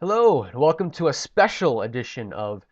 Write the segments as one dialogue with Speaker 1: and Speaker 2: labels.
Speaker 1: Hello, and welcome to a special edition of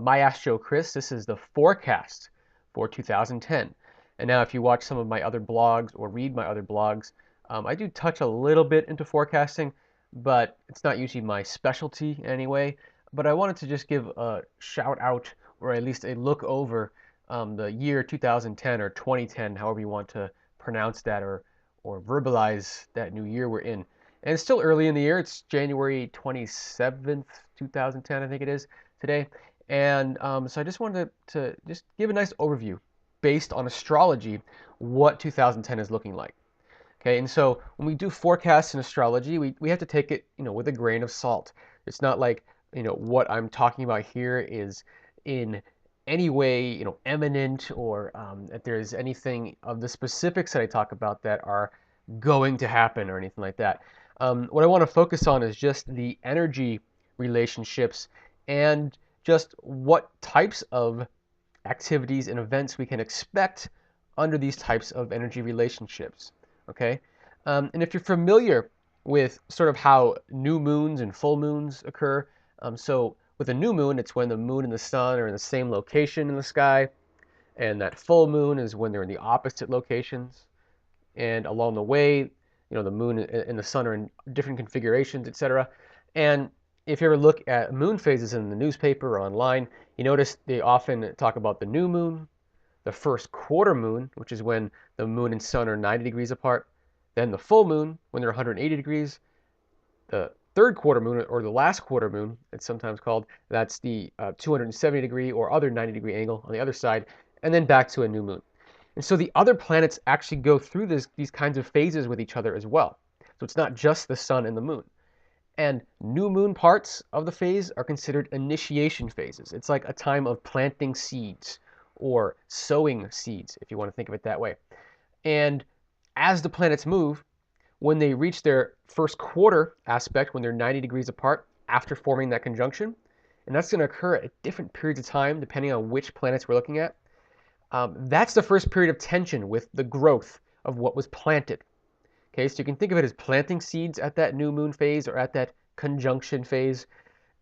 Speaker 1: My Astro Chris. This is the forecast for 2010. And now, if you watch some of my other blogs or read my other blogs, I do touch a little bit into forecasting, but it's not usually my specialty anyway. But I wanted to just give a shout out, or at least a look over the year 2010 or 2010, however you want to pronounce that or verbalize that new year we're in. And it's still early in the year. It's January 27th, 2010, I think it is today. And so I just wanted to just give a nice overview based on astrology what 2010 is looking like. Okay, and so when we do forecasts in astrology, we have to take it, with a grain of salt. It's not like, what I'm talking about here is in any way, eminent or that there's anything of the specifics that I talk about that are going to happen or anything like that. What I want to focus on is just the energy relationships and just what types of activities and events we can expect under these types of energy relationships. Okay? And if you're familiar with sort of how new moons and full moons occur, so with a new moon, it's when the moon and the sun are in the same location in the sky, and that full moon is when they're in the opposite locations. And along the way, the moon and the sun are in different configurations, etc. And if you ever look at moon phases in the newspaper or online, you notice they often talk about the new moon, the first quarter moon, which is when the moon and sun are 90 degrees apart, then the full moon when they're 180 degrees, the third quarter moon or the last quarter moon, it's sometimes called, that's the 270 degree or other 90-degree angle on the other side, and then back to a new moon. And so the other planets actually go through these kinds of phases with each other as well. So it's not just the sun and the moon. And new moon parts of the phase are considered initiation phases. It's like a time of planting seeds or sowing seeds, if you want to think of it that way. And as the planets move, when they reach their first quarter aspect, when they're 90 degrees apart after forming that conjunction, and that's going to occur at different periods of time depending on which planets we're looking at, that's the first period of tension with the growth of what was planted. Okay, so you can think of it as planting seeds at that new moon phase or at that conjunction phase,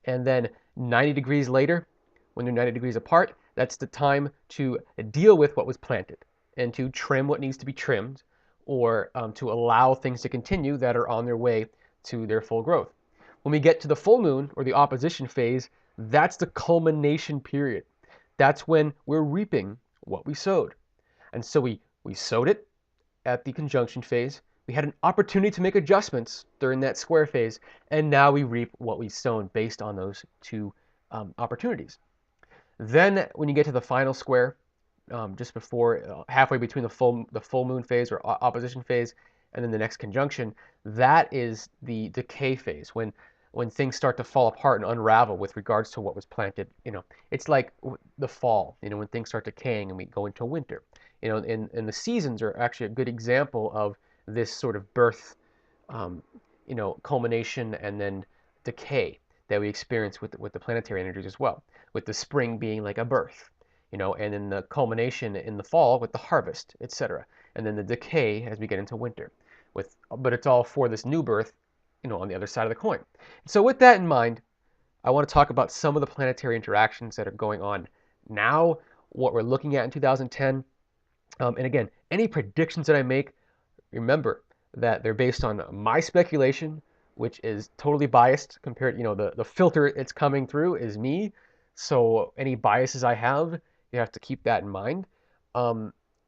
Speaker 1: and then 90 degrees later, when they're 90 degrees apart, that's the time to deal with what was planted and to trim what needs to be trimmed or to allow things to continue that are on their way to their full growth. When we get to the full moon or the opposition phase, that's the culmination period. That's when we're reaping what we sowed. And so we sowed it at the conjunction phase. We had an opportunity to make adjustments during that square phase, and now we reap what we've sown based on those two opportunities. Then when you get to the final square, just before halfway between the full moon phase or opposition phase and then the next conjunction, that is the decay phase when things start to fall apart and unravel with regards to what was planted. It's like the fall, when things start decaying and we go into winter. And the seasons are actually a good example of this sort of birth, culmination and then decay that we experience with the planetary energies as well, with the spring being like a birth, and then the culmination in the fall with the harvest, etc. And then the decay as we get into winter. But it's all for this new birth, on the other side of the coin. So with that in mind, I want to talk about some of the planetary interactions that are going on now, what we're looking at in 2010. And again, any predictions that I make, remember that they're based on my speculation, which is totally biased compared, the filter it's coming through is me. So any biases I have, you have to keep that in mind.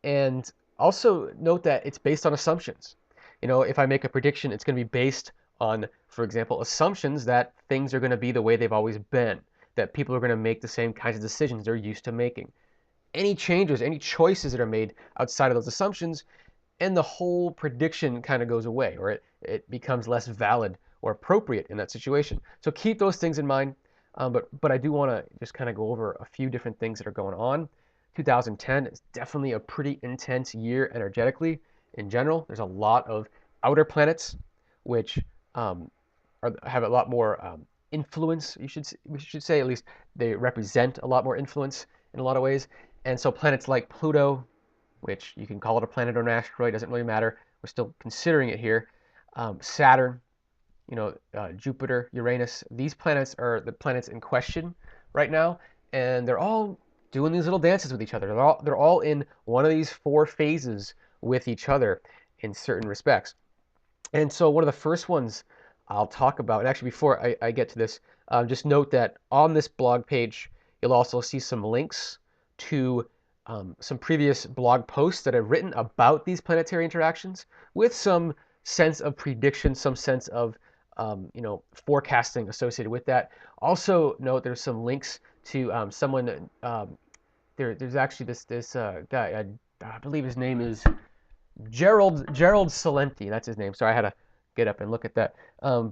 Speaker 1: And also note that it's based on assumptions. If I make a prediction, it's going to be based on, for example, assumptions that things are going to be the way they've always been, that people are going to make the same kinds of decisions they're used to making. Any changes, any choices that are made outside of those assumptions, and the whole prediction kind of goes away, or it becomes less valid or appropriate in that situation. So keep those things in mind. But I do want to just kind of go over a few different things that are going on. 2010 is definitely a pretty intense year energetically in general. There's a lot of outer planets, which have a lot more influence. We should say, at least they represent a lot more influence in a lot of ways. And so planets like Pluto, which you can call it a planet or an asteroid, doesn't really matter. We're still considering it here. Saturn, Jupiter, Uranus. These planets are the planets in question right now, and they're all doing these little dances with each other. They're all in one of these four phases with each other in certain respects. And so one of the first ones I'll talk about, and actually before I get to this, just note that on this blog page, you'll also see some links to some previous blog posts that I've written about these planetary interactions with some sense of prediction, some sense of forecasting associated with that. Also note there's some links to someone, there's actually this guy, I believe his name is Gerald Salenti, that's his name. Sorry, I had to get up and look at that.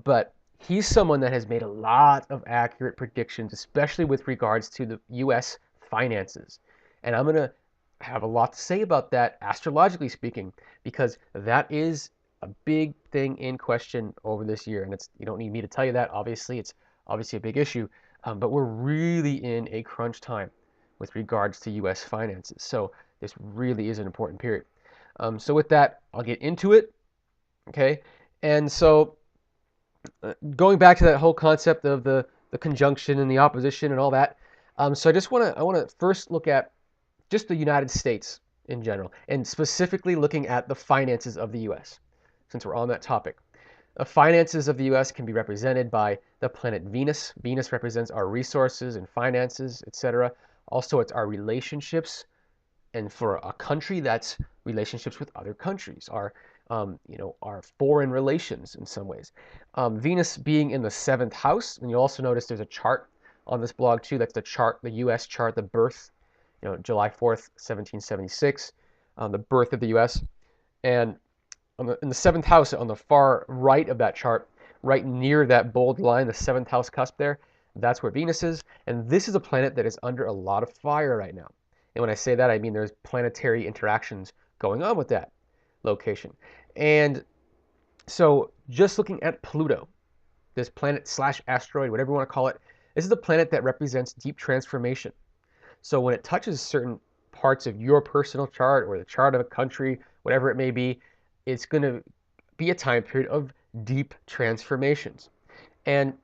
Speaker 1: But he's someone that has made a lot of accurate predictions, especially with regards to the U.S. finances. And I'm going to have a lot to say about that, astrologically speaking, because that is a big thing in question over this year. And you don't need me to tell you that. Obviously, it's obviously a big issue. But we're really in a crunch time with regards to U.S. finances. So this really is an important period. So with that, I'll get into it. Okay, and so going back to that whole concept of the conjunction and the opposition and all that. So I want to first look at just the United States in general, and specifically looking at the finances of the U.S. Since we're on that topic, the finances of the U.S. can be represented by the planet Venus. Venus represents our resources and finances, etc. Also, it's our relationships, and for a country, that's relationships with other countries, our foreign relations in some ways. Venus being in the seventh house, and you also notice there's a chart on this blog too. That's the chart, the U.S. chart, the birth, July 4th, 1776, the birth of the U.S. And in the seventh house, on the far right of that chart, right near that bold line, the seventh house cusp there, that's where Venus is. And this is a planet that is under a lot of fire right now. And when I say that, I mean there's planetary interactions going on with that location. And so just looking at Pluto, this planet slash asteroid, whatever you want to call it, this is a planet that represents deep transformation. So when it touches certain parts of your personal chart or the chart of a country, whatever it may be, it's going to be a time period of deep transformations. And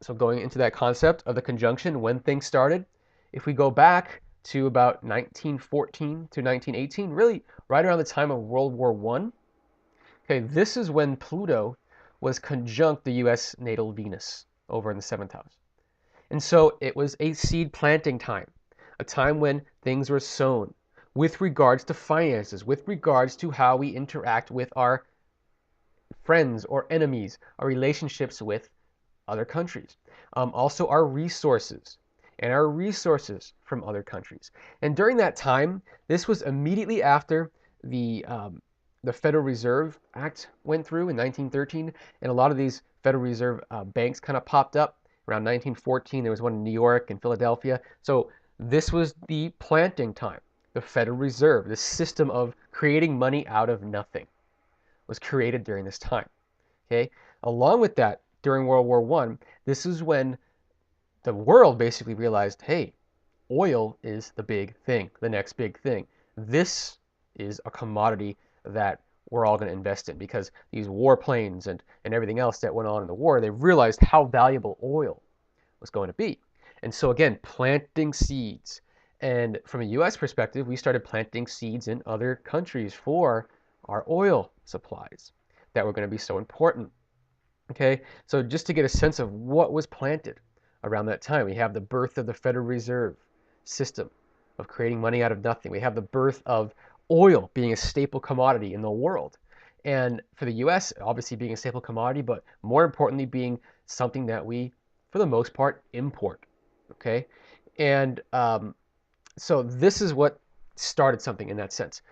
Speaker 1: so going into that concept of the conjunction, when things started, if we go back to about 1914 to 1918, really right around the time of World War I, okay, this is when Pluto was conjunct the U.S. natal Venus over in the seventh house. And so it was a seed planting time, a time when things were sown with regards to finances, with regards to how we interact with our friends or enemies, our relationships with other countries, also our resources and our resources from other countries. And during that time, this was immediately after the Federal Reserve Act went through in 1913, and a lot of these Federal Reserve banks kind of popped up. Around 1914, there was one in New York and Philadelphia. So this was the planting time. The Federal Reserve, the system of creating money out of nothing, was created during this time. Okay, along with that, during World War I, this is when the world basically realized, hey, oil is the big thing, the next big thing. This is a commodity that we're all going to invest in, because these warplanes and everything else that went on in the war, they realized how valuable oil was going to be. And so again, planting seeds. And from a U.S. perspective, we started planting seeds in other countries for our oil supplies that were going to be so important. Okay, so just to get a sense of what was planted around that time, we have the birth of the Federal Reserve system of creating money out of nothing. We have the birth of oil being a staple commodity in the world. And for the U.S., obviously being a staple commodity, but more importantly, being something that we, for the most part, import. Okay, and so this is what started something in that sense.